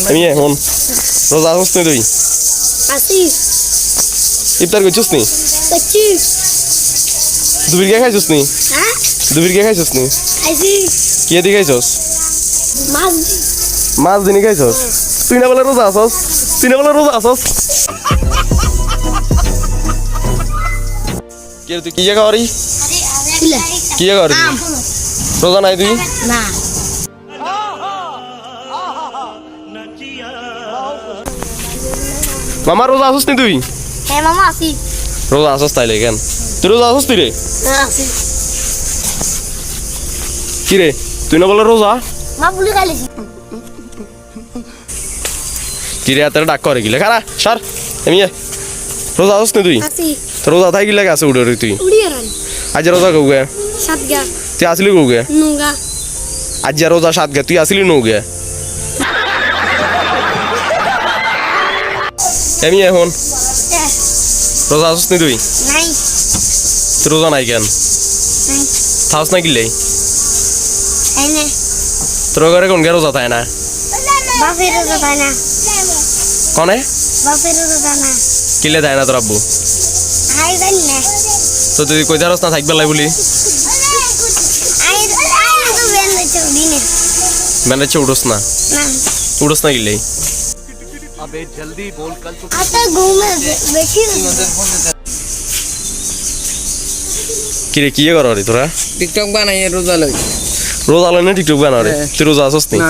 আমি এখন রোজা আসছ নি তুই আসি ইফতার করছিস নি সচ্চি দুবির কে খাইছিস নি হ্যাঁ দুবির কে খাইছিস নি আইছি কে দি খাইছস মাছ মাছ দিনই খাইছস তুই না বলে রোজা আসস তুই না বলে রোজা আসস কে তুই কি জায়গা করি কিলা কি জায়গা করি রোজা নাই তুই না মামা রোজা আসস নি তুই হ্যাঁ মামা আসি রোজা আসস তাইলে কেন তুই রোজা আসস তুই রে হ্যাঁ আসি কি রে তুই না বলে রোজা মা ভুলে গেলেছি কি রে এত ডাক করে গিলে খারা সার আমি রোজা আসস নি তুই আসি তো রোজা থাকি লাগে আছে উড়ে তুই উড়িয়ে রান আজ রোজা কৌ গে সাত গা তুই আসলি কৌ গে নুগা আজ রোজা সাত গে তুই আসলি নৌ গে আমি এখন রোজা আসস নি তুই নাই তুই রোজা নাই কেন নাই থাকস না কিলে এনে তোর ঘরে কোন গে রোজা থাকে না বাপের রোজা তাই না কনে বাপের রোজা তাই না কিলে থাকে না তোর আব্বু আই জানি না তো তুই কই ধারস না থাকবে লাই বলি আই তো বেন হচ্ছে দিনে ম্যানেজ উঠোস না না উঠোস না কিলে अबे जल्दी बोल कल तो आता घूमे बेची কিরে কি কর রে তোরা টিকটক বানাই রোজা লই রোজা লয় না টিকটক বানা রে তুই রোজা আসস নি না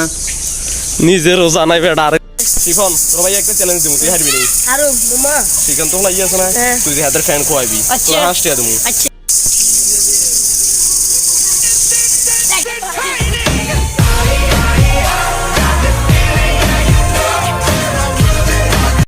নিজে রোজা নাই বেটা আরে শিখন তোর ভাই একটা চ্যালেঞ্জ দিমু তুই হারবি নি আরো মামা শিখন তো লাই আছে না তুই হাতের ফ্যান খোয়াবি তোর হাসটিয়া দিমু আচ্ছা